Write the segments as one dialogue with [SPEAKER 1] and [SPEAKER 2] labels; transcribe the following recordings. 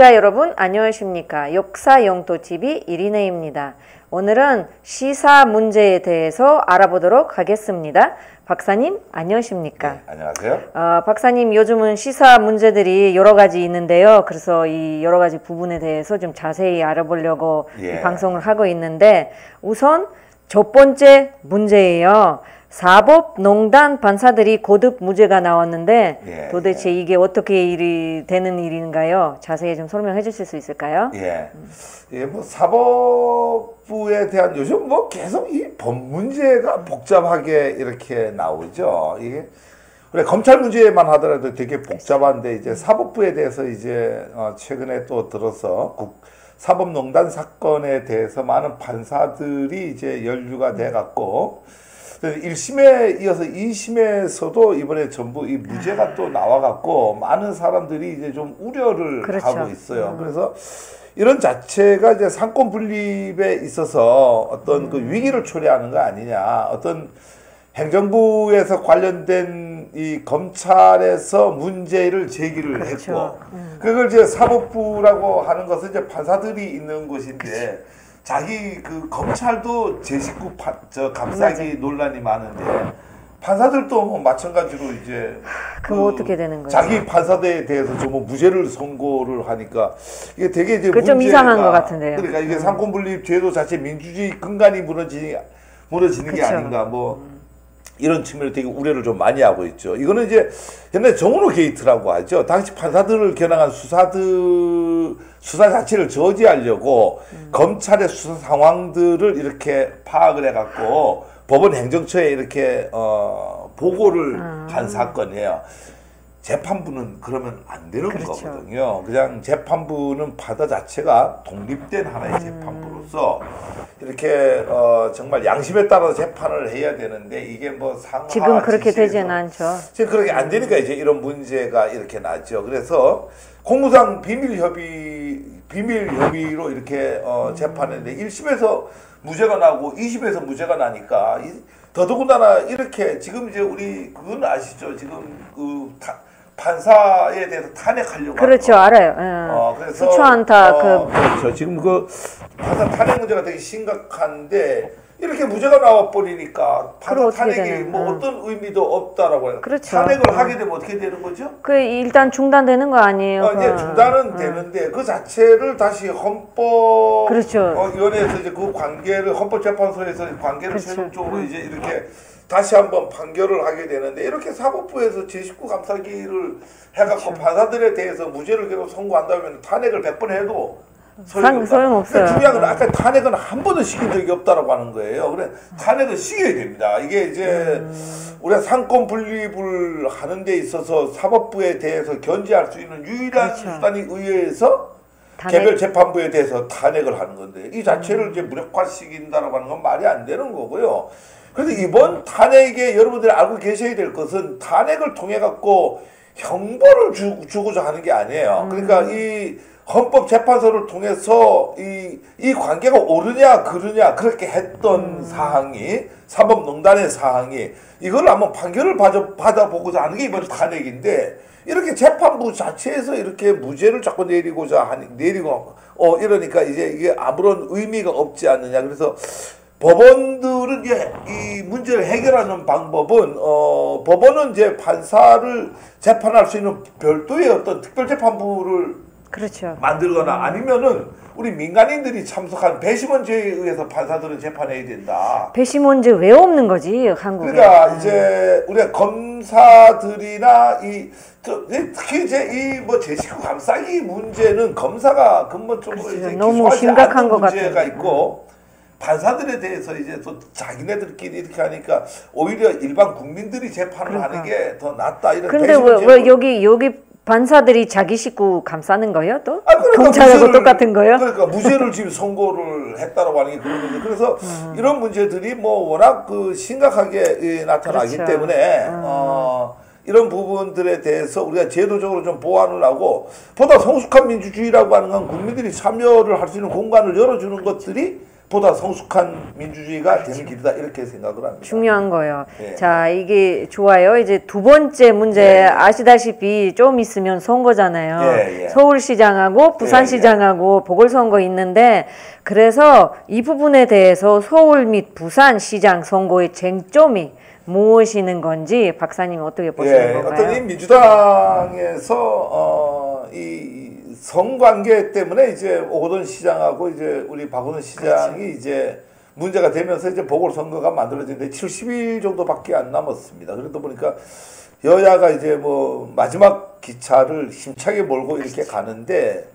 [SPEAKER 1] 시청자 여러분 안녕하십니까. 역사영토TV 이리네입니다. 오늘은 시사 문제에 대해서 알아보도록 하겠습니다. 박사님 안녕하십니까.
[SPEAKER 2] 네, 안녕하세요.
[SPEAKER 1] 박사님 요즘은 시사 문제들이 여러 가지 있는데요. 그래서 이 여러 가지 부분에 대해서 좀 자세히 알아보려고 이 방송을 하고 있는데, 우선 첫 번째 문제예요. 사법농단 판사들이 거듭 무죄가 나왔는데 도대체 이게 어떻게 일이 되는 일인가요? 자세히 좀 설명해 주실 수 있을까요?
[SPEAKER 2] 뭐 사법부에 대한 요즘 뭐 계속 이 법 문제가 복잡하게 이렇게 나오죠. 이게 우리 검찰 문제만 하더라도 되게 복잡한데, 이제 사법부에 대해서 이제 최근에 또 들어서 사법농단 사건에 대해서 많은 판사들이 이제 연루가 돼 갖고 1심에 이어서 2심에서도 이번에 전부 이 무죄가 또 나와갖고 많은 사람들이 이제 좀 우려를 하고 있어요. 그래서 이런 자체가 이제 상권 분립에 있어서 어떤 그 위기를 초래하는 거 아니냐. 어떤 행정부에서 관련된 이 검찰에서 문제를 제기를 했고, 그걸 이제 사법부라고 하는 것은 이제 판사들이 있는 곳인데, 자기 그 검찰도 제 식구 감싸기 논란이 많은데, 판사들도 뭐 마찬가지로 이제
[SPEAKER 1] 그럼 어떻게 되는 거예요?
[SPEAKER 2] 자기 판사들에 대해서 좀 무죄를 선고를 하니까 이게 되게 이제
[SPEAKER 1] 좀 이상한 것 같은데요.
[SPEAKER 2] 그러니까 이게 상권분립 제도 자체 민주주의 근간이 무너지는 게 아닌가, 뭐 이런 측면을 되게 우려를 좀 많이 하고 있죠. 이거는 이제 옛날에 정은호 게이트라고 하죠. 당시 판사들을 겨냥한 수사 자체를 저지하려고 검찰의 수사 상황들을 이렇게 파악을 해갖고 법원 행정처에 이렇게 보고를 한 사건이에요. 재판부는 그러면 안 되는 거거든요. 그냥 재판부는 바다 자체가 독립된 하나의 재판부로서 이렇게 정말 양심에 따라서 재판을 해야 되는데, 이게 뭐 상하
[SPEAKER 1] 지금 그렇게 되지는 않죠.
[SPEAKER 2] 지금 그렇게 안 되니까 이제 이런 문제가 이렇게 나죠. 그래서 공무상 비밀 협의로 이렇게 재판했는데 1심에서 무죄가 나고 2심에서 무죄가 나니까 더더군다나 이렇게 지금 이제 우리 그건 아시죠? 지금 그 판사에 대해서 탄핵하려고.
[SPEAKER 1] 그렇죠, 알아요.
[SPEAKER 2] 그래서
[SPEAKER 1] 수초안타
[SPEAKER 2] 그렇죠. 지금 그 판사 탄핵 문제가 되게 심각한데, 이렇게 무죄가 나와 버리니까 판사 탄핵이 뭐 어떤 의미도 없다라고 해요.
[SPEAKER 1] 그렇죠.
[SPEAKER 2] 탄핵을 하게 되면 어떻게 되는 거죠?
[SPEAKER 1] 그 일단 중단되는 거 아니에요?
[SPEAKER 2] 이제 중단은 되는데 그 자체를 다시 헌법 위원회에서 이제 그 관계를 헌법재판소에서 관계를 최종적으로 이제 이렇게 다시 한번 판결을 하게 되는데, 이렇게 사법부에서 제19 감사기를 해갖고 판사들에 대해서 무죄를 계속 선고한다면 탄핵을 100번 해도
[SPEAKER 1] 소용없어요.
[SPEAKER 2] 중요한 건 아까 탄핵은 한 번도 시킨 적이 없다라고 하는 거예요. 그래 탄핵은 시켜야 됩니다. 이게 이제 우리가 상권 분립을 하는 데 있어서 사법부에 대해서 견제할 수 있는 유일한 수단이 의회에서 개별 재판부에 대해서 탄핵을 하는 건데, 이 자체를 이제 무력화시킨다라고 하는 건 말이 안 되는 거고요. 그래서 이번 탄핵에 여러분들이 알고 계셔야 될 것은, 탄핵을 통해 갖고 형벌을 주고자 하는 게 아니에요. 그러니까 이 헌법재판소를 통해서 이 관계가 옳으냐 그르냐 그렇게 했던 사항이, 사법농단의 사항이, 이걸 한번 판결을 받아보고자 하는 게 이번 탄핵인데, 이렇게 재판부 자체에서 이렇게 무죄를 자꾸 내리고 이러니까 이제 이게 아무런 의미가 없지 않느냐. 그래서 법원들은 이 문제를 해결하는 방법은 법원은 이제 판사를 재판할 수 있는 별도의 어떤 특별재판부를 만들거나, 아니면은 우리 민간인들이 참석한 배심원제에 의해서 판사들은 재판해야 된다.
[SPEAKER 1] 배심원제 왜 없는 거지, 한국에?
[SPEAKER 2] 그러니까 이제 우리가 검사들이나 특히 이제 이 뭐 제19 감싸기 문제는 검사가 근본적으로 이제
[SPEAKER 1] 너무 심각한 것
[SPEAKER 2] 문제가 있고, 판사들에 대해서 이제 또 자기네들끼리 이렇게 하니까 오히려 일반 국민들이 재판을 하는 게 더 낫다, 이런.
[SPEAKER 1] 근데 왜 여기 판사들이 자기 식구 감싸는 거예요, 또?
[SPEAKER 2] 그러니까
[SPEAKER 1] 검찰하고 똑같은 거예요?
[SPEAKER 2] 그러니까 무죄를 지금 선고를 했다라고 하는 게 그런 문제. 그래서 이런 문제들이 뭐 워낙 심각하게 나타나기 때문에 이런 부분들에 대해서 우리가 제도적으로 좀 보완을 하고, 보다 성숙한 민주주의라고 하는 건 국민들이 참여를 할 수 있는 공간을 열어주는 것들이 보다 성숙한 민주주의가 되는 길이다 이렇게 생각을 합니다.
[SPEAKER 1] 중요한 거예요.
[SPEAKER 2] 예.
[SPEAKER 1] 자, 이게 좋아요. 이제 두 번째 문제
[SPEAKER 2] 예.
[SPEAKER 1] 아시다시피 좀 있으면 선거잖아요.
[SPEAKER 2] 예.
[SPEAKER 1] 서울시장하고 부산시장하고 보궐선거 있는데 그래서 이 부분에 대해서 서울 및 부산시장 선거의 쟁점이 무엇이는 건지 박사님 어떻게 보시는 건가요?
[SPEAKER 2] 어떤 이 민주당에서 이 성관계 때문에 이제 오거돈 시장하고 이제 우리 박원순 시장이 그렇죠. 이제 문제가 되면서 이제 보궐선거가 만들어지는데 70일 정도밖에 안 남았습니다. 그러다 보니까 여야가 이제 뭐 마지막 기차를 힘차게 몰고 이렇게 가는데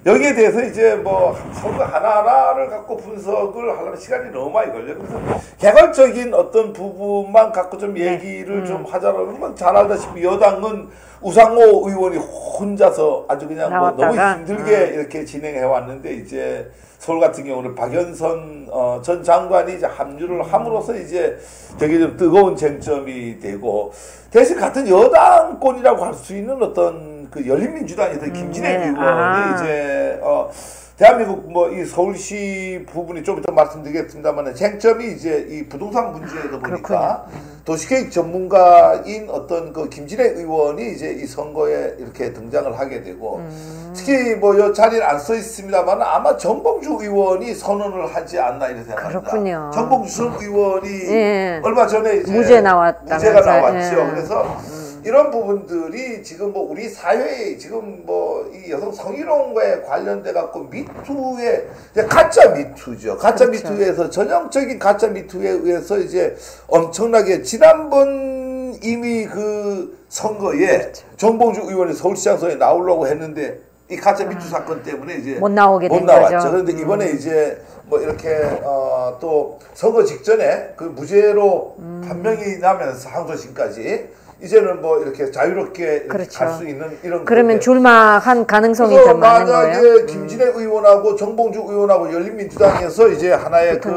[SPEAKER 2] 여기에 대해서 이제 뭐 선거 하나하나를 갖고 분석을 하려면 시간이 너무 많이 걸려요. 그래서 개괄적인 어떤 부분만 갖고 좀 얘기를 좀 하자라면 잘 알다시피 여당은 우상호 의원이 혼자서 아주 그냥 뭐 너무 힘들게 이렇게 진행해 왔는데 이제 서울 같은 경우는 박연선 전 장관이 이제 합류를 함으로써 이제 되게 좀 뜨거운 쟁점이 되고 대신 같은 여당권이라고 할 수 있는 어떤 그 열린민주당에서 김진애 의원이 이제 대한민국 뭐 이 서울시 부분이 좀 이따 말씀드리겠습니다만 쟁점이 이제 이 부동산 문제다 보니까 도시계획 전문가인 어떤 그 김진애 의원이 이제 이 선거에 이렇게 등장을 하게 되고 특히 뭐 이 자리에 안 써 있습니다만 아마 정봉주 의원이 선언을 하지 않나 이런 생각합니다.
[SPEAKER 1] 그렇군요.
[SPEAKER 2] 정봉주 의원이 얼마 전에 이제
[SPEAKER 1] 무죄가 나왔죠.
[SPEAKER 2] 그래서 이런 부분들이 지금 뭐 우리 사회에 지금 뭐 이 여성 성희롱과에 관련돼 갖고 미투의 가짜 미투죠. 가짜 미투에서 전형적인 가짜 미투에 의해서 이제 엄청나게 지난번 이미 그 선거에 정봉주 의원이 서울시장 선거에 나오려고 했는데 이 가짜 미투 사건 때문에 이제
[SPEAKER 1] 못 나오게 된
[SPEAKER 2] 나왔죠.
[SPEAKER 1] 거죠.
[SPEAKER 2] 그런데 이번에 이제 뭐 이렇게 또 선거 직전에 그 무죄로 판명이 나면서 항소심까지 이제는 뭐 이렇게 자유롭게 갈 수 있는 이런
[SPEAKER 1] 그러면 줄막한 가능성이 더 많은 거예요?
[SPEAKER 2] 만약에 김진애 의원하고 정봉주 의원하고 열린민주당에서 이제 하나의 그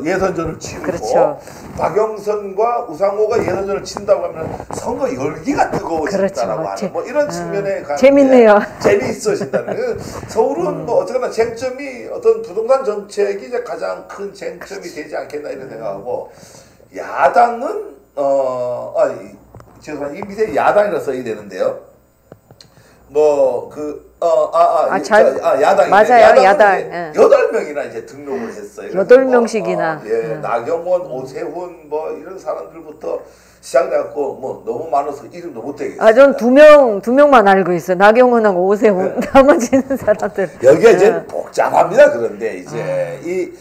[SPEAKER 2] 예선전을 치르고 박영선과 우상호가 예선전을 친다고 하면 선거 열기가 뜨거워진다라고 하는 뭐 이런 측면에
[SPEAKER 1] 재밌네요.
[SPEAKER 2] 재미있어진다는 서울은 뭐 어쨌거나 쟁점이 어떤 부동산 정책이 이제 가장 큰 쟁점이 되지 않겠나 이런 생각하고 야당은 죄송합니다. 이 밑에 야당이라 써야 되는데요. 뭐 야당이
[SPEAKER 1] 맞아요. 야당
[SPEAKER 2] 8명이나 이제 등록을 했어요.
[SPEAKER 1] 8명씩이나.
[SPEAKER 2] 나경원, 오세훈 뭐 이런 사람들부터 시작해갖고 뭐 너무 많아서 이름도 못 되겠어요.
[SPEAKER 1] 전 두 명만 알고 있어. 나경원하고 오세훈. 나머지는 사람들.
[SPEAKER 2] 여기가 이제 복잡합니다. 그런데 이제 이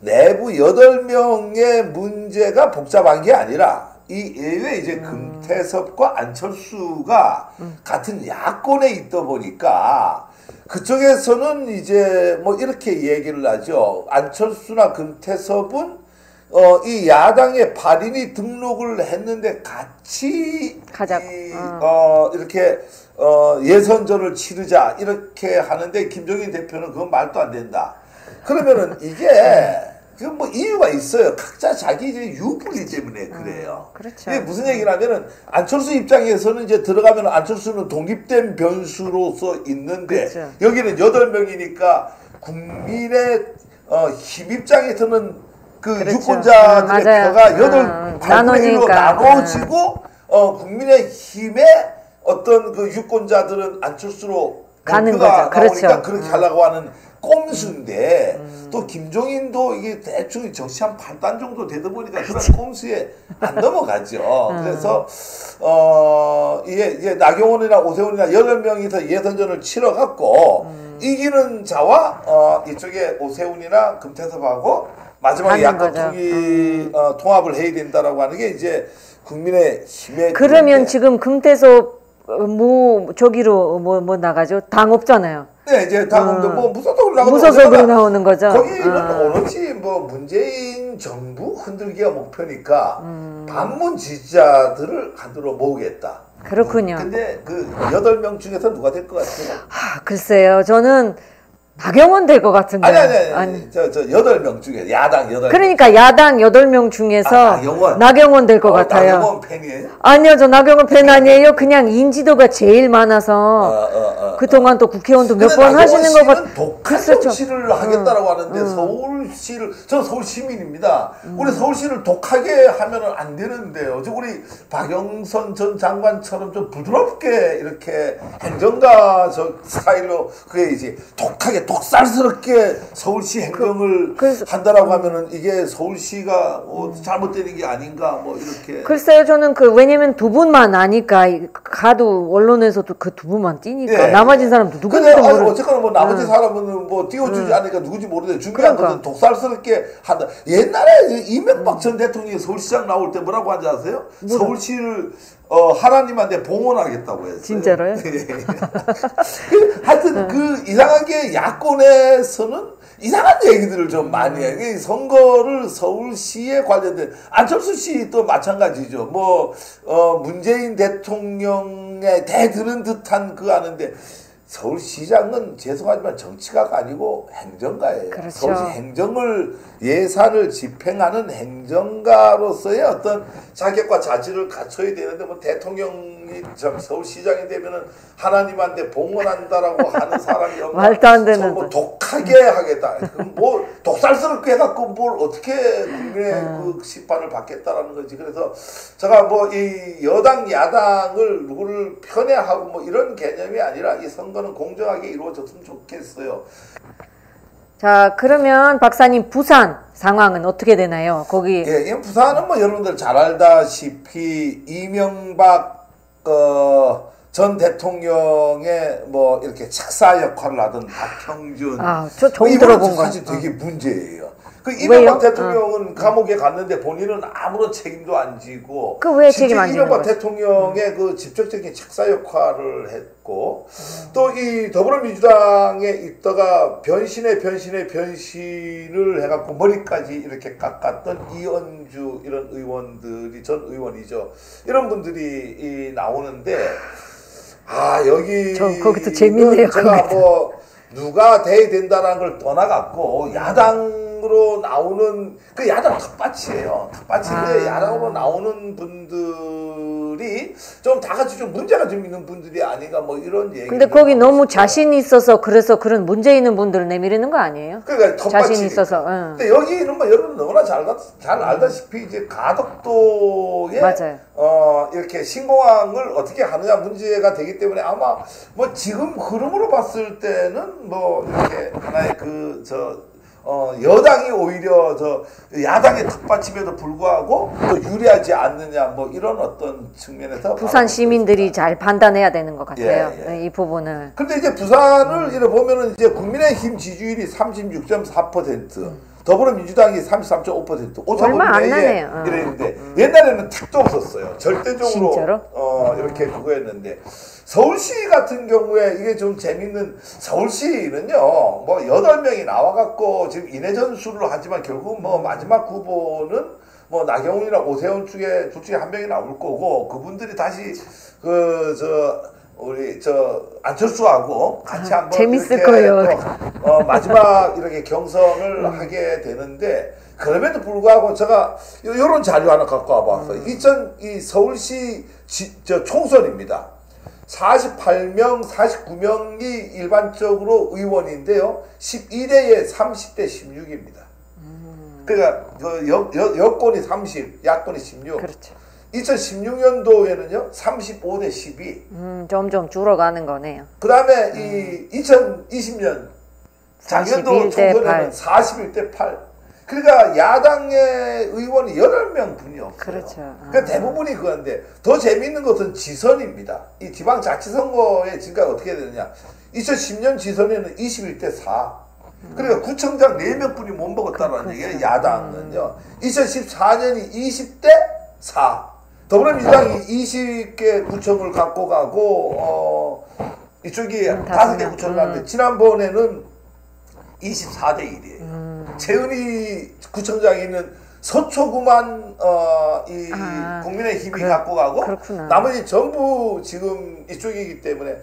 [SPEAKER 2] 내부 8명의 문제가 복잡한 게 아니라 이 예외 이제 금태섭과 안철수가 같은 야권에 있다 보니까 그쪽에서는 이제 뭐 이렇게 얘기를 하죠. 안철수나 금태섭은 이 야당의 발인이 등록을 했는데 같이 이렇게 예선전을 치르자 이렇게 하는데 김종인 대표는 그건 말도 안 된다. 그러면은 이게 그 뭐 이유가 있어요. 각자 자기 이제 유불리 때문에 그래요.
[SPEAKER 1] 그렇죠.
[SPEAKER 2] 이게 무슨 얘기냐면은 안철수 입장에서는 이제 들어가면 안철수는 독립된 변수로서 있는데 여기는 8명이니까 국민의 힘 입장에서는 그 유권자들의 표가 8분의 1로 나눠지고 국민의 힘의 어떤 그 유권자들은 안철수로
[SPEAKER 1] 가는
[SPEAKER 2] 표가
[SPEAKER 1] 거죠.
[SPEAKER 2] 나오니까 그렇게 하려고 하는 꼼수인데 또 김종인도 이게 대충 정치 한 8단 정도 되다 보니까 그런 꼼수에 안 넘어가죠. 그래서 이게 나경원이나 오세훈이나 8명이서 예선전을 치러갖고 이기는 자와 이쪽에 오세훈이나 금태섭하고 마지막에 약간 통합을 해야 된다라고 하는 게 이제 국민의 힘의
[SPEAKER 1] 그러면 지금 금태섭 저기로 뭐 나가죠? 당 없잖아요.
[SPEAKER 2] 네, 이제 당도 뭐
[SPEAKER 1] 무소속으로 나오는 거죠.
[SPEAKER 2] 거기는 오로지 뭐 문재인 정부 흔들기가 목표니까 반문 지지자들을 한으로 모으겠다.
[SPEAKER 1] 그렇군요.
[SPEAKER 2] 근데 그 8명 중에서 누가 될 것 같아요?
[SPEAKER 1] 글쎄요. 저는 나경원 될 것 같은데.
[SPEAKER 2] 아니. 저 8명 중에 야당 8명.
[SPEAKER 1] 그러니까 야당 8명 중에서 나경원 될 것 같아요.
[SPEAKER 2] 나경원 팬이에요?
[SPEAKER 1] 아니요, 저 나경원 팬 아니에요. 그냥 인지도가 제일 많아서 그동안 또 국회의원도 몇 번 하시는 것 같아요.
[SPEAKER 2] 독한 정치를 하겠다라고 하는데 서울시를, 저 서울 시민입니다. 우리 서울시를 독하게 하면은 안 되는데요. 우리 박영선 전 장관처럼 좀 부드럽게 이렇게 행정가 저 스타일로 그게 이제 독하게 독살스럽게 서울시 행정을 한다라고 하면은 이게 서울시가 잘못되는 게 아닌가 뭐 이렇게.
[SPEAKER 1] 글쎄요, 저는 왜냐면 두 분만 아니까 가도 언론에서도 그 두 분만 띄니까 나머지 사람도 누군지도 모르고.
[SPEAKER 2] 어쨌거나 뭐 나머지 사람은 뭐 띄워주지 않으니까 누군지 모르는데 중요한 것은 독살스럽게 한다. 옛날에 이명박 전 대통령이 서울시장 나올 때 뭐라고 하지 아세요? 서울시를 하나님한테 봉헌하겠다고 했어요.
[SPEAKER 1] 진짜로요?
[SPEAKER 2] 하여튼 그 이상하게 야권에서는 이상한 얘기들을 좀 많이 해요. 선거를 서울시에 관련된 안철수 씨 또 마찬가지죠. 뭐 문재인 대통령에 대드는 듯한 그 하는데 서울시장은 죄송하지만 정치가가 아니고 행정가예요.
[SPEAKER 1] 그렇죠.
[SPEAKER 2] 서울시 행정을 예산을 집행하는 행정가로서의 어떤 자격과 자질을 갖춰야 되는데 뭐 대통령이 서울시장이 되면은 하나님한테 봉헌한다라고 하는 사람이 없나?
[SPEAKER 1] 말도 안 되는.
[SPEAKER 2] 뭐 독하게 하겠다. 그럼 뭐 독살스럽게 해갖고 뭘 어떻게 국민의 그 심판을 받겠다라는 거지. 그래서 제가 뭐 이 여당 야당을 누구를 편애하고 뭐 이런 개념이 아니라 이 선거는 공정하게 이루어졌으면 좋겠어요.
[SPEAKER 1] 자, 그러면 박사님 부산 상황은 어떻게 되나요? 거기
[SPEAKER 2] 예, 부산은 뭐 여러분들 잘 알다시피 이명박 전 대통령의 뭐 이렇게 책사 역할을 하던 박형준.
[SPEAKER 1] 저 처음 들어본 거.
[SPEAKER 2] 사실 되게 문제예요. 그 이명박 대통령은 감옥에 갔는데 본인은 아무런 책임도 안 지고.
[SPEAKER 1] 그 왜 책임 안 지는
[SPEAKER 2] 이명박 대통령의 그 직접적인 책사 역할을 했고, 또 이 더불어민주당에 있다가 변신을 해갖고 머리까지 이렇게 깎았던 이은주 이런 의원들이 전 의원이죠. 이런 분들이 나오는데. 여기
[SPEAKER 1] 거기도 재밌네요.
[SPEAKER 2] 제가 뭐 누가 돼야 된다는 걸 떠나갔고 야당으로 나오는 그 야당 텃밭이에요. 텃밭인데 야당으로 나오는 분들이 좀 다 같이 좀 문제가 좀 있는 분들이 아닌가 뭐 이런 얘기.
[SPEAKER 1] 근데 거기 너무 자신 있어서 그래서 그런 문제 있는 분들을 내미르는 거 아니에요?
[SPEAKER 2] 그러니까 텃밭이
[SPEAKER 1] 자신 있어서.
[SPEAKER 2] 근데 여기는 뭐 여러분 너무나 잘 알다시피 이제 가덕도에 이렇게 신공항을 어떻게 하느냐 문제가 되기 때문에 아마 뭐 지금 흐름으로 봤을 때는 뭐 이렇게 하나의 여당이 오히려 야당의 텃밭임에도 불구하고 또 유리하지 않느냐 뭐 이런 어떤 측면에서
[SPEAKER 1] 부산 시민들이 잘 판단해야 되는 것 같아요. 이 부분을.
[SPEAKER 2] 근데 이제 부산을 이래 보면은 이제 국민의힘 지지율이 36.4%, 더불어민주당이 33.5%,
[SPEAKER 1] 얼마 안 나네요.
[SPEAKER 2] 이랬는데 옛날에는 택도 없었어요. 절대적으로
[SPEAKER 1] 진짜로?
[SPEAKER 2] 이렇게 그거였는데 서울시 같은 경우에 이게 좀 재밌는, 서울시는요 뭐 8명이 나와갖고 지금 인해전술을 하지만 결국 뭐 마지막 후보는 뭐 나경원이나 오세훈 중에 둘 중에 한 명이 나올 거고, 그분들이 다시 우리 안철수하고 같이 한번
[SPEAKER 1] 재밌을 거예요.
[SPEAKER 2] 마지막 이렇게 경선을 하게 되는데, 그럼에도 불구하고 제가 이런 자료 하나 갖고 와봤어요. 이 서울시 총선입니다. 48명, 49명이 일반적으로 의원인데요. 12대에 30대 16입니다. 그러니까 여권이 30, 야권이 16.
[SPEAKER 1] 그렇죠.
[SPEAKER 2] 2016년도에는요 35대 12.
[SPEAKER 1] 점점 줄어가는 거네요.
[SPEAKER 2] 그 다음에 이 2020년 작년도 총선에는 41대 8. 그러니까 야당의 의원이 8명 분이 없어요.
[SPEAKER 1] 그렇죠.
[SPEAKER 2] 그러니까 대부분이 그건데, 더 재미있는 것은 지선입니다. 이 지방자치선거의 지금까지 어떻게 되느냐. 2010년 지선에는 21대 4. 그러니까 구청장 4명뿐이 못 먹었다는 얘기예요. 야당은요. 2014년이 20대 4. 더불어민주당이 20개 구청을 갖고 가고 이쪽이 5개 구청을 갔는데 지난번에는 24대 1이에요. 최은희 구청장이 있는 서초구만 국민의힘이 갖고 가고,
[SPEAKER 1] 그렇구나.
[SPEAKER 2] 나머지 전부 지금 이쪽이기 때문에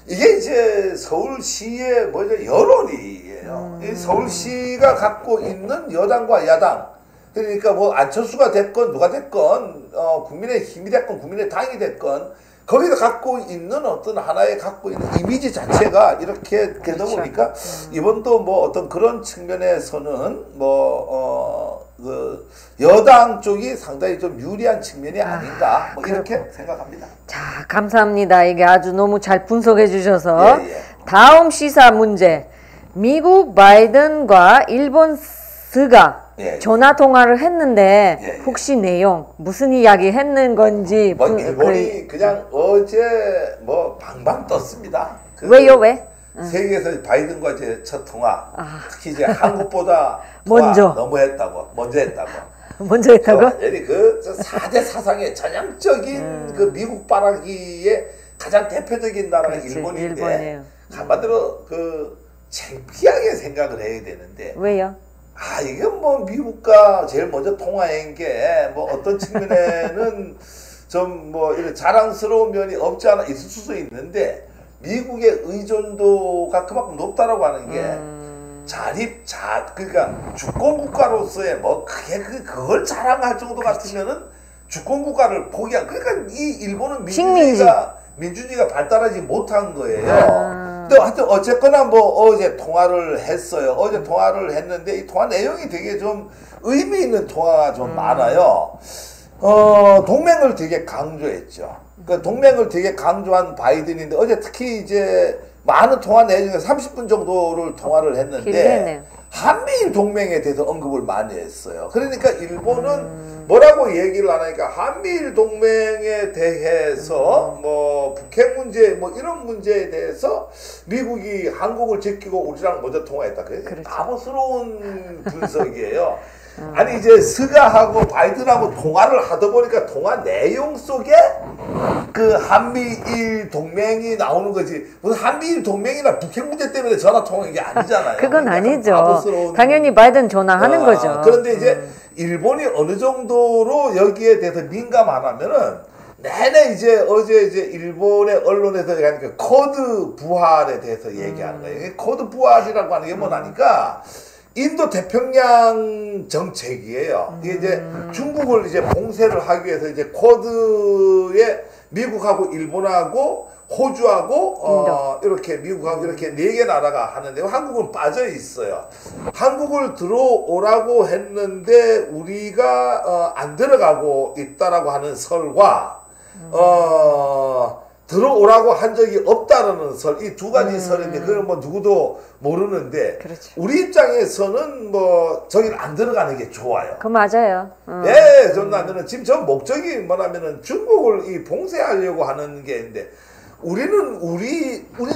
[SPEAKER 2] 이게 이제 서울시의 뭐죠 여론이에요. 이 서울시가 갖고 있는 여당과 야당, 그러니까 뭐 안철수가 됐건 누가 됐건 국민의힘이 됐건 국민의당이 됐건 거기서 갖고 있는 어떤 하나의 갖고 있는 이미지 자체가 이렇게 되다 보니까 이번도 뭐 어떤 그런 측면에서는 그 여당 쪽이 상당히 좀 유리한 측면이 아닌가 뭐 이렇게 생각합니다.
[SPEAKER 1] 자, 감사합니다. 이게 아주 너무 잘 분석해 주셔서 다음 시사 문제. 미국 바이든과 일본 스가 전화 통화를 했는데 혹시 내용 무슨 이야기 했는 건지
[SPEAKER 2] 뭐 일본이 그냥 어제 뭐 방방 떴습니다.
[SPEAKER 1] 왜요 왜?
[SPEAKER 2] 세계에서 바이든과 이제 첫 통화, 특히 이제 한국보다
[SPEAKER 1] 먼저
[SPEAKER 2] 너무 했다고, 먼저 했다고.
[SPEAKER 1] 먼저 했다고?
[SPEAKER 2] 그 4대 사상의 전형적인 그 미국 바라기의 가장 대표적인 나라가 일본인데
[SPEAKER 1] 일본이에요.
[SPEAKER 2] 한마디로 그 창피하게 생각을 해야 되는데
[SPEAKER 1] 왜요?
[SPEAKER 2] 이게 뭐 미국과 제일 먼저 통화한 게 뭐 어떤 측면에는 좀 뭐 이런 자랑스러운 면이 없지 않아 있을 수도 있는데 미국의 의존도가 그만큼 높다라고 하는 게 그러니까 주권 국가로서의 뭐 크게 그걸 자랑할 정도 같으면은 주권 국가를 포기한, 그러니까 이 일본은 민주주의가 발달하지 못한 거예요. 근데 하여튼 어쨌거나 뭐 어제 통화를 했어요. 어제 통화를 했는데 이 통화 내용이 되게 좀 의미 있는 통화가 좀 많아요. 동맹을 되게 강조했죠. 그 동맹을 되게 강조한 바이든인데 어제 특히 이제 많은 통화 내용 중에 30분 정도를 통화를 했는데 한미일 동맹에 대해서 언급을 많이 했어요. 그러니까 일본은 뭐라고 얘기를 안 하니까 한미일 동맹에 대해서 뭐 북핵 문제 뭐 이런 문제에 대해서 미국이 한국을 제끼고 우리랑 먼저 통화했다. 그게 바보스러운 분석이에요. 아니 이제 스가하고 바이든하고 통화를 하다 보니까 통화 내용 속에 그 한미일 동맹이 나오는 거지, 무슨 한미일 동맹이나 북핵 문제 때문에 전화 통화한 게 아니잖아요.
[SPEAKER 1] 그건 아니죠. 당연히 바이든 전화하는 거죠.
[SPEAKER 2] 그런데 이제 일본이 어느 정도로 여기에 대해서 민감하냐면은 내내 이제 어제 이제 일본의 언론에서 그러니까 코드 부활에 대해서 얘기하는 거예요. 코드 부활이라고 하는 게 뭐냐니까 인도 태평양 정책이에요. 이게 이제 중국을 이제 봉쇄를 하기 위해서 이제 쿼드에 미국하고 일본하고 호주하고 이렇게 미국하고 이렇게 4개 나라가 하는데 한국은 빠져 있어요. 한국을 들어오라고 했는데 우리가 안 들어가고 있다라고 하는 설과 들어오라고 한 적이 없다라는 설, 이 두 가지 설인데 그걸 뭐 누구도 모르는데 우리 입장에서는 뭐 저기를 안 들어가는 게 좋아요.
[SPEAKER 1] 그 맞아요.
[SPEAKER 2] 저는 안 되는 지금 저 목적이 뭐냐면은 중국을 이 봉쇄하려고 하는 게 있는데 우리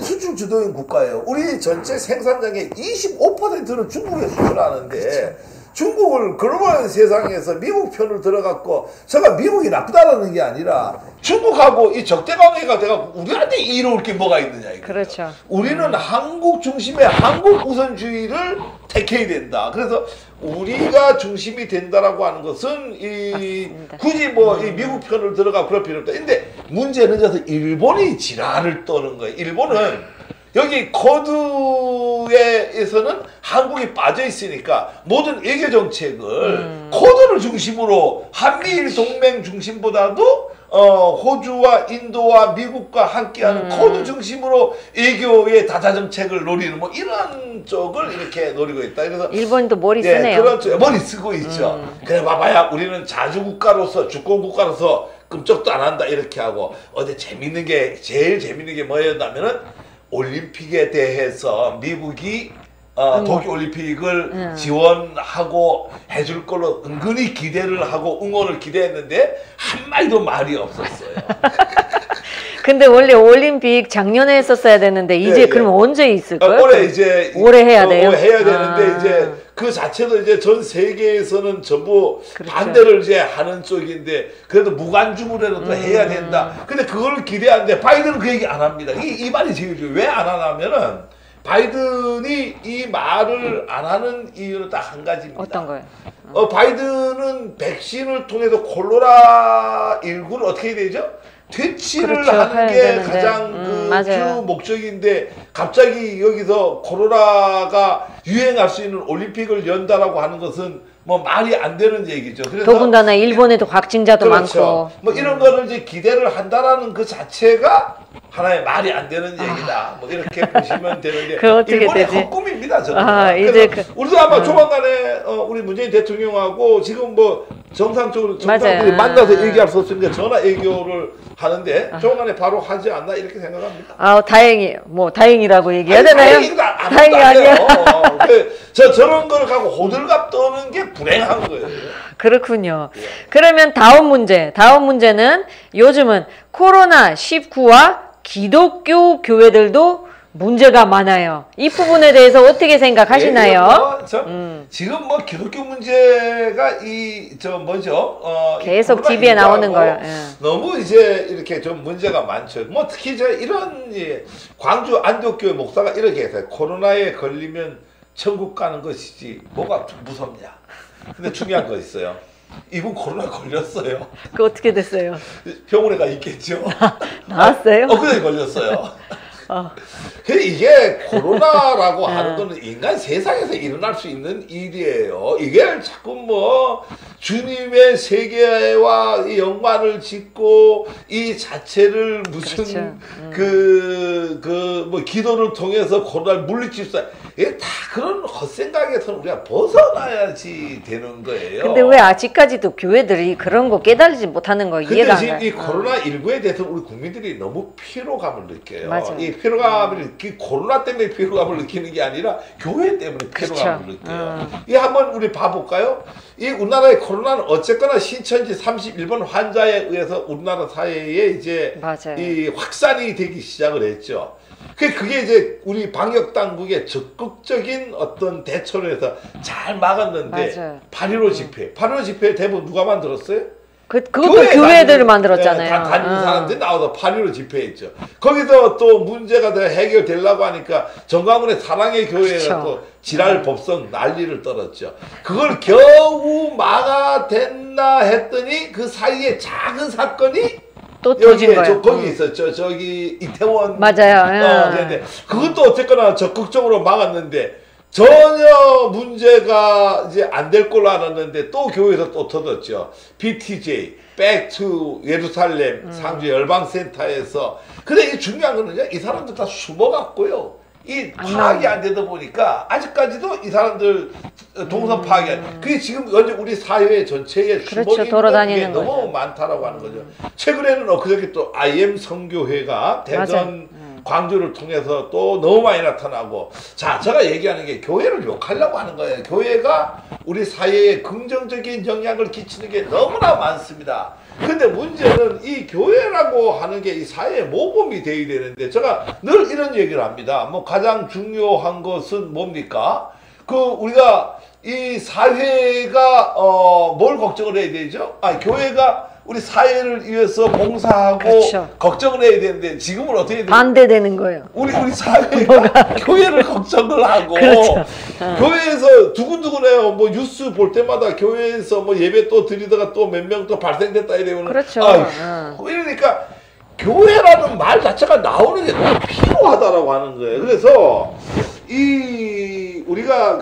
[SPEAKER 2] 수출 주도인 국가예요. 우리 전체 생산량의 25%는 중국에 수출하는데 중국을 글로벌 세상에서 미국 편을 들어갔고 제가 미국이 나쁘다라는 게 아니라 중국하고 이 적대관계가 돼가 우리한테 이로울 게 뭐가 있느냐 이거죠.
[SPEAKER 1] 그렇죠.
[SPEAKER 2] 우리는 한국 중심의 한국 우선주의를 택해야 된다. 그래서 우리가 중심이 된다라고 하는 것은 굳이 뭐 이 미국 편을 들어가 그럴 필요 없다. 근데 문제는 저서 일본이 지랄을 떠는 거예요. 일본은 여기 코드에서는 한국이 빠져 있으니까 모든 외교 정책을 코드를 중심으로 한미일 동맹 중심보다도 호주와 인도와 미국과 함께하는 코드 중심으로 외교의 다자 정책을 노리는 뭐 이런 쪽을 이렇게 노리고 있다. 그래서
[SPEAKER 1] 일본도 머리 쓰네요.
[SPEAKER 2] 그렇죠. 머리 쓰고 있죠. 그래 봐봐야 우리는 자주국가로서 주권국가로서 끔찍도 안 한다 이렇게 하고 어제 제일 재밌는 게 뭐였냐면은 올림픽에 대해서 미국이 도쿄올림픽을 지원하고 해줄 걸로 은근히 기대를 하고 응원을 기대했는데 한마디도 말이 없었어요.
[SPEAKER 1] 근데 원래 올림픽 작년에 했었어야 되는데 이제 그럼 언제 있을까요? 올해 해야 돼요.
[SPEAKER 2] 해야 되는데 이제 그 자체도 이제 전 세계에서는 전부 반대를 이제 하는 쪽인데 그래도 무관중으로라도 해야 된다. 근데 그걸 기대하는데 바이든은 그 얘기 안 합니다. 이 말이 제일 중요해요. 왜 안 하냐면은 바이든이 이 말을 안 하는 이유는 딱 한 가지입니다.
[SPEAKER 1] 어떤 거예요?
[SPEAKER 2] 바이든은 백신을 통해서 콜로라19를 어떻게 해야 되죠? 퇴치를
[SPEAKER 1] 그렇죠.
[SPEAKER 2] 하는 게
[SPEAKER 1] 되는데.
[SPEAKER 2] 가장 주 목적인데 갑자기 여기서 코로나가 유행할 수 있는 올림픽을 연다라고 하는 것은 뭐 말이 안 되는 얘기죠. 그래서
[SPEAKER 1] 더군다나 일본에도 확진자도
[SPEAKER 2] 그렇죠.
[SPEAKER 1] 많고.
[SPEAKER 2] 뭐 이런 거를 이제 기대를 한다라는 그 자체가 하나의 말이 안 되는 얘기다. 뭐 이렇게 보시면 되는데
[SPEAKER 1] 그 어떻게
[SPEAKER 2] 일본의
[SPEAKER 1] 되지?
[SPEAKER 2] 헛꿈입니다. 저는.
[SPEAKER 1] 이제
[SPEAKER 2] 우리도 아마 조만간에 우리 문재인 대통령하고 지금 뭐 정상적으로
[SPEAKER 1] 맞아요.
[SPEAKER 2] 만나서 얘기할 수 없으니까 전화 애교를 하는데 조만간에 바로 하지 않나 이렇게 생각합니다.
[SPEAKER 1] 다행히 뭐 다행이라고 얘기해야 되나요?
[SPEAKER 2] 다행이 아니야.
[SPEAKER 1] 아니야.
[SPEAKER 2] 저런 걸 갖고 호들갑 떠는 게 불행한 거예요.
[SPEAKER 1] 그렇군요. 그러면 다음 문제는 요즘은 코로나19와 기독교 교회들도 문제가 많아요. 이 부분에 대해서 어떻게 생각하시나요?
[SPEAKER 2] 지금 뭐 기독교 문제가
[SPEAKER 1] 계속 TV에 나오는 거예요.
[SPEAKER 2] 너무 이제 이렇게 좀 문제가 많죠. 뭐 특히 이런 광주 안독교회 목사가 이렇게 했어요. 코로나에 걸리면 천국 가는 것이지 뭐가 무섭냐. 근데 중요한 거 있어요. 이분 코로나 걸렸어요.
[SPEAKER 1] 그 어떻게 됐어요?
[SPEAKER 2] 병원에 가 있겠죠.
[SPEAKER 1] 나왔어요?
[SPEAKER 2] 그래 걸렸어요. 이게 코로나라고 하는 거는 인간 세상에서 일어날 수 있는 일이에요. 이게 자꾸 뭐 주님의 세계와 연관을 짓고 이 자체를 무슨
[SPEAKER 1] 그렇죠.
[SPEAKER 2] 뭐 기도를 통해서 코로나를 물리칩사 이게 다 그런 헛생각에서 우리가 벗어나야지 되는 거예요.
[SPEAKER 1] 근데 왜 아직까지도 교회들이 그런 거 깨달지 못하는 거 이해가 안 가요.
[SPEAKER 2] 근데 지금 이 코로나19에 대해서 우리 국민들이 너무 피로감을 느껴요.
[SPEAKER 1] 맞아요.
[SPEAKER 2] 이 피로감을 코로나 때문에 피로감을 느끼는 게 아니라 교회 때문에 피로감을
[SPEAKER 1] 그렇죠.
[SPEAKER 2] 느껴요. 이 한번 우리 봐볼까요? 이 우리나라의 코로나는 어쨌거나 신천지 31번 환자에 의해서 우리나라 사회에 이제
[SPEAKER 1] 맞아요.
[SPEAKER 2] 이 확산이 되기 시작을 했죠. 그게 이제 우리 방역 당국의 적극적인 어떤 대처를 해서 잘 막았는데
[SPEAKER 1] 맞아요.
[SPEAKER 2] 8.15 집회, 8.15 집회 대부분 누가 만들었어요?
[SPEAKER 1] 그것도 교회들을 만들었잖아요.
[SPEAKER 2] 다니는 사람들이 나와서 8.15 집회했죠. 거기서 또 문제가 더 해결되려고 하니까 정광훈의 사랑의 교회가
[SPEAKER 1] 그렇죠.
[SPEAKER 2] 또 지랄 법성 난리를 떨었죠. 그걸 겨우 막아댔나 했더니 그 사이에 작은 사건이
[SPEAKER 1] 또 터진 거예요.
[SPEAKER 2] 거기 있었죠. 저기 이태원.
[SPEAKER 1] 맞아요.
[SPEAKER 2] 근데 그것도 어쨌거나 적극적으로 막았는데 전혀 문제가 이제 안 될 걸로 알았는데 또 교회에서 또 터졌죠. BTJ, Back to 예루살렘 상주 열방센터에서. 근데 이게 중요한 거는요. 이 사람들 다 숨어갔고요. 이 파악이 안 되다 보니까 아직까지도 이 사람들 동선 파악이 그게 지금 현재 우리 사회 전체에
[SPEAKER 1] 그렇죠.
[SPEAKER 2] 돌아다니는 게 너무 많다라고 하는 거죠. 최근에는 엊그저께 또 IM 선교회가 대전 광주를 통해서 또 너무 많이 나타나고 자 제가 얘기하는 게 교회를 욕하려고 하는 거예요. 교회가 우리 사회에 긍정적인 영향을 끼치는 게 너무나 많습니다. 근데 문제는 이 교회라고 하는 게 이 사회의 모범이 돼야 되는데 제가 늘 이런 얘기를 합니다. 뭐 가장 중요한 것은 뭡니까? 우리가 이 사회가 뭘 걱정을 해야 되죠? 교회가 우리 사회를 위해서 봉사하고
[SPEAKER 1] 그렇죠.
[SPEAKER 2] 걱정을 해야 되는데 지금은 어떻게 돼요?
[SPEAKER 1] 반대되는 거예요.
[SPEAKER 2] 우리 사회가 교회를 걱정을 하고
[SPEAKER 1] 그렇죠.
[SPEAKER 2] 교회에서 두근두근해요. 뭐 뉴스 볼 때마다 교회에서 뭐 예배 또 드리다가 또 몇 명 또 발생됐다 이러면
[SPEAKER 1] 그렇죠.
[SPEAKER 2] 이러니까 교회라는 말 자체가 나오는 게 너무 필요하다라고 하는 거예요. 그래서 우리가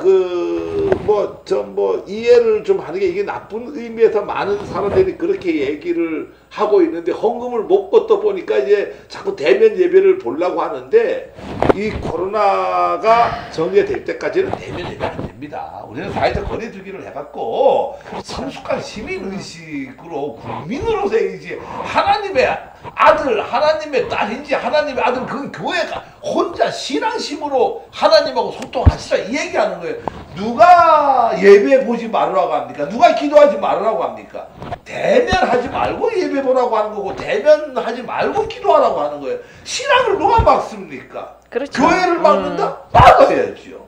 [SPEAKER 2] 이해를 좀 하는 게 이게 나쁜 의미에서 많은 사람들이 그렇게 얘기를 하고 있는데 헌금을 못 걷다 보니까 이제 자꾸 대면 예배를 보려고 하는데 이 코로나가 정리될 때까지는 대면 예배 안 됩니다. 우리는 사회적 거리두기를 해갖고 성숙한 시민의식으로 국민으로서 이제 하나님의 아들, 하나님의 딸인지 하나님의 아들 그건 교회가 혼자 신앙심으로 하나님하고 소통하시라 이 얘기하는 거예요. 누가 예배 보지 말라고 합니까? 누가 기도하지 말라고 합니까? 대면하지 말고 예배 보라고 하는 거고 대면하지 말고 기도하라고 하는 거예요. 신앙을 누가 막습니까?
[SPEAKER 1] 그렇죠.
[SPEAKER 2] 교회를 막는다? 막아야지요.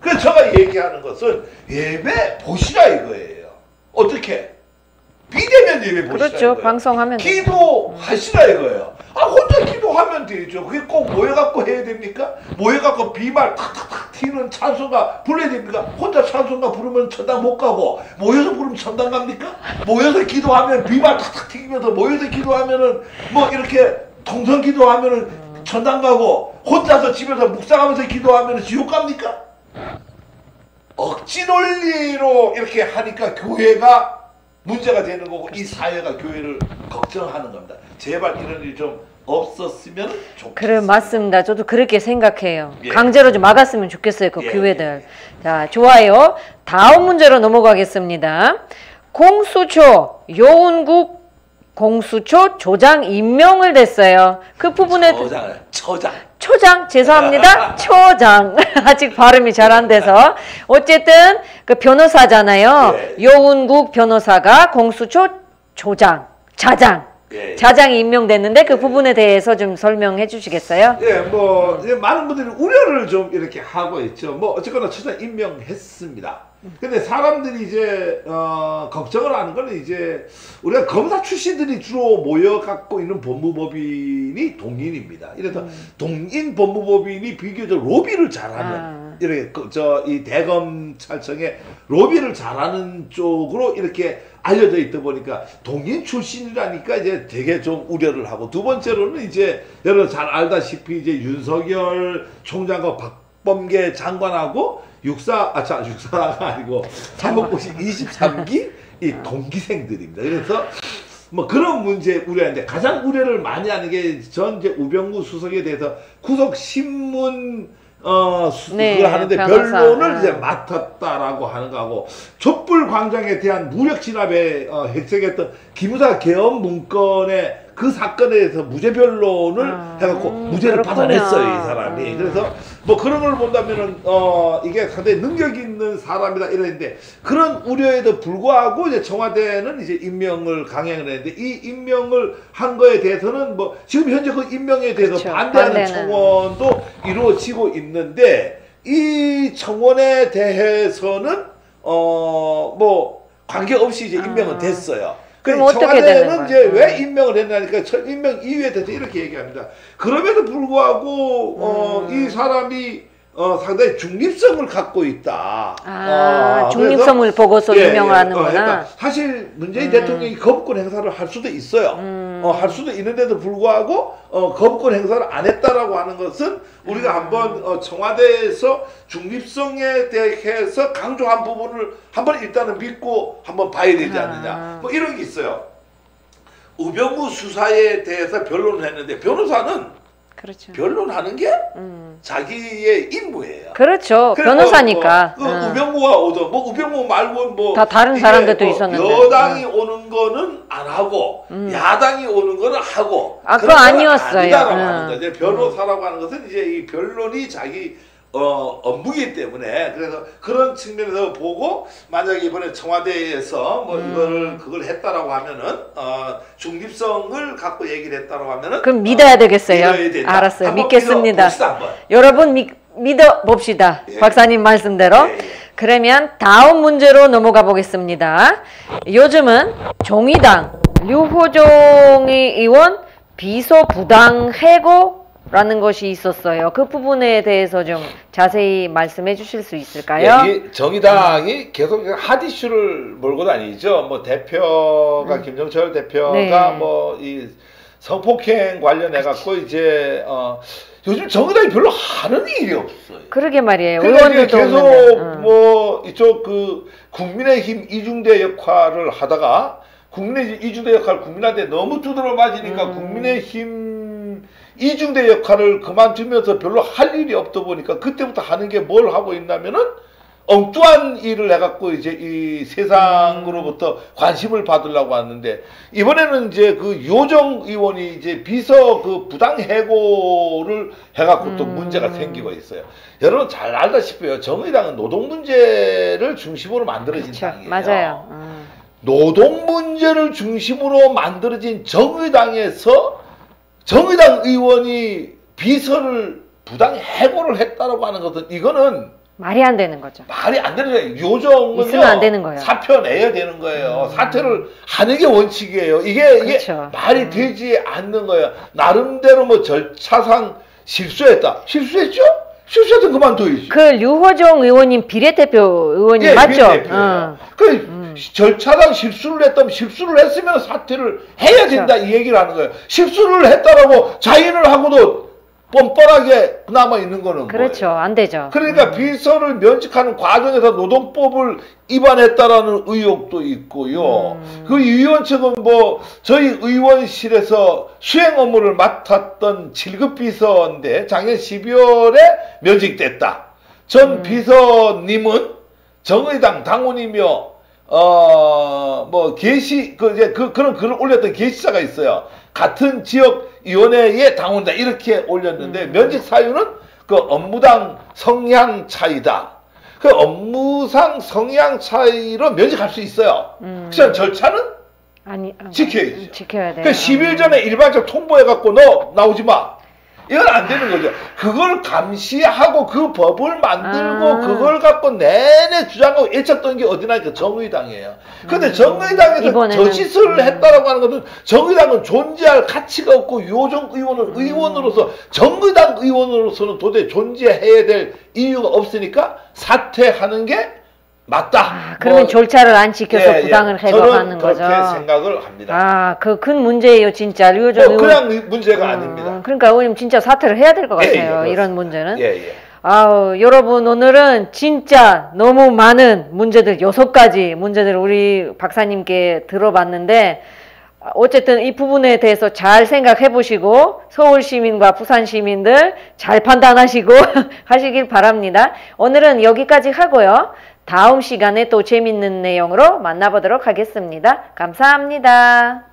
[SPEAKER 2] 그래서 제가 얘기하는 것은 예배 보시라 이거예요. 어떻게? 비대면 예배 보시라
[SPEAKER 1] 그렇죠.
[SPEAKER 2] 이거예요.
[SPEAKER 1] 방송하면
[SPEAKER 2] 기도하시라 이거예요. 혼자 기도하면 되죠. 그게 꼭 모여갖고 해야 됩니까? 모여갖고 비말 탁탁탁 튀는 찬송가 불러야 됩니까? 혼자 찬송가 부르면 천당 못 가고 모여서 부르면 천당 갑니까? 모여서 기도하면 비말 탁탁 튀기면서 모여서 기도하면은 뭐 이렇게 통성 기도하면은 천당 가고 혼자서 집에서 묵상하면서 기도하면은 지옥 갑니까? 억지 논리로 이렇게 하니까 교회가 문제가 되는 거고 이 사회가 교회를 걱정하는 겁니다. 제발 이런 일이 좀 없었으면 좋겠습니다.
[SPEAKER 1] 그래 맞습니다. 저도 그렇게 생각해요.
[SPEAKER 2] 예.
[SPEAKER 1] 강제로 좀 막았으면 좋겠어요. 그
[SPEAKER 2] 예,
[SPEAKER 1] 교회들.
[SPEAKER 2] 예.
[SPEAKER 1] 자 좋아요. 다음 문제로 넘어가겠습니다. 공수처 요운국 공수처 조장 임명을 됐어요. 그 부분에 초장 죄송합니다. 초장 아직 발음이 잘 안 돼서 어쨌든 그 변호사잖아요.
[SPEAKER 2] 예.
[SPEAKER 1] 요운국 변호사가 공수처 자장
[SPEAKER 2] 예.
[SPEAKER 1] 자장이 임명됐는데 그 부분에 대해서 좀 설명해 주시겠어요?
[SPEAKER 2] 예, 뭐 이제 많은 분들이 우려를 좀 이렇게 하고 있죠. 뭐 어쨌거나 초장 임명했습니다. 근데 사람들이 이제 걱정을 하는 거는 이제 우리가 검사 출신들이 주로 모여 갖고 있는 법무법인이 동인입니다. 이래서 동인 법무법인이 비교적 로비를 잘하는 이렇게 이 대검찰청에 로비를 잘하는 쪽으로 이렇게 알려져 있다 보니까 동인 출신이라니까 이제 되게 좀 우려를 하고, 두 번째로는 이제 여러분 잘 알다시피 이제 윤석열 총장과 박범계 장관하고 육사가 아니고 사법고시 23기 이 동기생들입니다. 그래서 뭐 그런 문제 우려하는데 가장 우려를 많이 하는 게 전 이제 우병우 수석에 대해서 구속 신문 그걸 하는데
[SPEAKER 1] 변호사.
[SPEAKER 2] 변론을 이제 맡았다라고 하는 거하고, 촛불 광장에 대한 무력 진압에 획색했던 기무사 계엄 문건의 그 사건에 대해서 무죄 변론을 해갖고 무죄를
[SPEAKER 1] 그렇구나.
[SPEAKER 2] 받아냈어요, 이 사람이. 그래서 뭐 그런 걸 본다면은 이게 상당히 능력 있는 사람이다 이랬는데, 그런 우려에도 불구하고 이제 청와대는 이제 임명을 강행을 했는데, 이 임명을 한 거에 대해서는 뭐 지금 현재 그 임명에 대해서
[SPEAKER 1] 그렇죠.
[SPEAKER 2] 반대하는
[SPEAKER 1] 반대는.
[SPEAKER 2] 청원도 이루어지고 있는데, 이 청원에 대해서는 뭐 관계없이 이제 임명은 됐어요.
[SPEAKER 1] 그럼 어떻게 되는
[SPEAKER 2] 청와대는
[SPEAKER 1] 거예요?
[SPEAKER 2] 이제 왜 임명을 했냐니까 임명 이유에 대해서 이렇게 얘기합니다. 그럼에도 불구하고 이 사람이 상당히 중립성을 갖고 있다.
[SPEAKER 1] 중립성을 보고서 임명을 하는구나.
[SPEAKER 2] 그러니까 사실 문재인 대통령이 거부권 행사를 할 수도 있어요. 할 수도 있는데도 불구하고 거부권 행사를 안 했다라고 하는 것은 우리가 한번 청와대에서 중립성에 대해서 강조한 부분을 한번 일단은 믿고 한번 봐야 되지 않느냐. 뭐 이런 게 있어요. 우병우 수사에 대해서 변론을 했는데, 변호사는
[SPEAKER 1] 그렇죠.
[SPEAKER 2] 변론하는 게 자기의 임무예요.
[SPEAKER 1] 그렇죠. 변호사니까.
[SPEAKER 2] 우병우가 오든 뭐 우병우 말고 뭐
[SPEAKER 1] 다 다른 사람들도 있었는데.
[SPEAKER 2] 여당이 오는 거는 안 하고 야당이 오는 거는 하고.
[SPEAKER 1] 그거 아니었어요.
[SPEAKER 2] 아니다라고 하는 거죠. 변호사라고 하는 것은 이제 이 변론이 자기 업무이기 때문에, 그래서 그런 측면에서 보고 만약에 이번에 청와대에서 뭐 그걸 했다라고 하면은 중립성을 갖고 얘기를 했다라고 하면은
[SPEAKER 1] 그럼 믿어야 되겠어요.
[SPEAKER 2] 믿어야 된다.
[SPEAKER 1] 알았어요. 믿겠습니다.
[SPEAKER 2] 한번.
[SPEAKER 1] 여러분 믿어 봅시다.
[SPEAKER 2] 예.
[SPEAKER 1] 박사님 말씀대로.
[SPEAKER 2] 예, 예.
[SPEAKER 1] 그러면 다음 문제로 넘어가 보겠습니다. 요즘은 정의당 류호정의 의원 비서 부당 해고 라는 것이 있었어요. 그 부분에 대해서 좀 자세히 말씀해 주실 수 있을까요?
[SPEAKER 3] 예, 이 정의당이 계속 핫 이슈를 몰고 다니죠. 뭐 대표가 김정철 대표가
[SPEAKER 1] 네.
[SPEAKER 3] 뭐 이 성폭행 관련해 갖고 이제 요즘 정의당이 별로 하는 일이 없어요.
[SPEAKER 1] 그러게 말이에요.
[SPEAKER 3] 그러니까
[SPEAKER 1] 의원들도
[SPEAKER 3] 계속
[SPEAKER 1] 없는데.
[SPEAKER 3] 뭐 이쪽 그 국민의힘 이중대 역할을 하다가 국민의힘 이중대 역할 국민한테 너무 두드러 맞으니까 국민의힘 이중대 역할을 그만두면서 별로 할 일이 없다 보니까 그때부터 하는 게 뭘 하고 있냐면은 엉뚱한 일을 해갖고 이제 이 세상으로부터 관심을 받으려고 하는데, 이번에는 이제 그 유호정 의원이 이제 비서 그 부당 해고를 해갖고 또 문제가 생기고 있어요. 여러분 잘 알다시피요. 정의당은 노동 문제를 중심으로 만들어진
[SPEAKER 1] 그렇죠.
[SPEAKER 3] 당이에요.
[SPEAKER 1] 맞아요.
[SPEAKER 3] 노동 문제를 중심으로 만들어진 정의당에서 정의당 의원이 비서를 부당 해고를 했다라고 하는 것은 이거는
[SPEAKER 1] 말이 안 되는 거죠.
[SPEAKER 3] 말이 안 되는 거예요. 요정은요,
[SPEAKER 1] 있으면 안 되는 거예요.
[SPEAKER 3] 사표 내야 되는 거예요. 사퇴를 하는 게 원칙이에요. 이게
[SPEAKER 1] 그렇죠.
[SPEAKER 3] 말이 되지 않는 거예요. 나름대로 뭐 절차상 실수했다. 실수했죠? 실수했으면 그만둬야지.
[SPEAKER 1] 그 류호정 의원님 비례대표 의원님
[SPEAKER 3] 예,
[SPEAKER 1] 맞죠?
[SPEAKER 3] 비례대표예요. 그 절차상 실수를 했다면 실수를 했으면 사퇴를 해야 된다 이 얘기를 하는 거예요. 실수를 했다라고 자인을 하고도 뻔뻔하게 남아 있는 거는
[SPEAKER 1] 그렇죠.
[SPEAKER 3] 뭐예요?
[SPEAKER 1] 안 되죠.
[SPEAKER 3] 그러니까 비서를 면직하는 과정에서 노동법을 위반했다라는 의혹도 있고요. 그 의원 측은 뭐 저희 의원실에서 수행 업무를 맡았던 7급 비서인데 작년 12월에 면직됐다. 전 비서님은 정의당 당원이며 뭐 그런 글을 올렸던 게시자가 있어요. 같은 지역위원회의 당원이다 이렇게 올렸는데 면직 사유는 그 업무상 성향 차이다. 그 업무상 성향 차이로 면직할 수 있어요. 그래서 절차는 지켜야죠.
[SPEAKER 1] 지켜야 돼요.
[SPEAKER 3] 그 10일 전에 일반적 통보해갖고 너 나오지 마. 이건 안 되는 거죠. 그걸 감시하고 그 법을 만들고 그걸 갖고 내내 주장하고 외쳤던 게 어디나니까 정의당이에요. 근데 정의당에서 저 짓을 했다라고 하는 것은 정의당은 존재할 가치가 없고 유호정 의원은 의원으로서 정의당 의원으로서는 도대체 존재해야 될 이유가 없으니까 사퇴하는 게 맞다.
[SPEAKER 1] 그러면 절차를 안 지켜서 부당을 해박하는 거죠.
[SPEAKER 3] 저는 그렇게 생각을 합니다.
[SPEAKER 1] 그 큰 문제예요, 진짜. 류호정 의원.
[SPEAKER 3] 그냥 문제가 아닙니다.
[SPEAKER 1] 그러니까 의원님 진짜 사퇴를 해야 될 것 같아요. 이런 문제는.
[SPEAKER 3] 예.
[SPEAKER 1] 여러분 오늘은 진짜 너무 많은 문제들 6가지 문제들 우리 박사님께 들어봤는데 어쨌든 이 부분에 대해서 잘 생각해 보시고 서울 시민과 부산 시민들 잘 판단하시고 하시길 바랍니다. 오늘은 여기까지 하고요. 다음 시간에 또 재밌는 내용으로 만나보도록 하겠습니다. 감사합니다.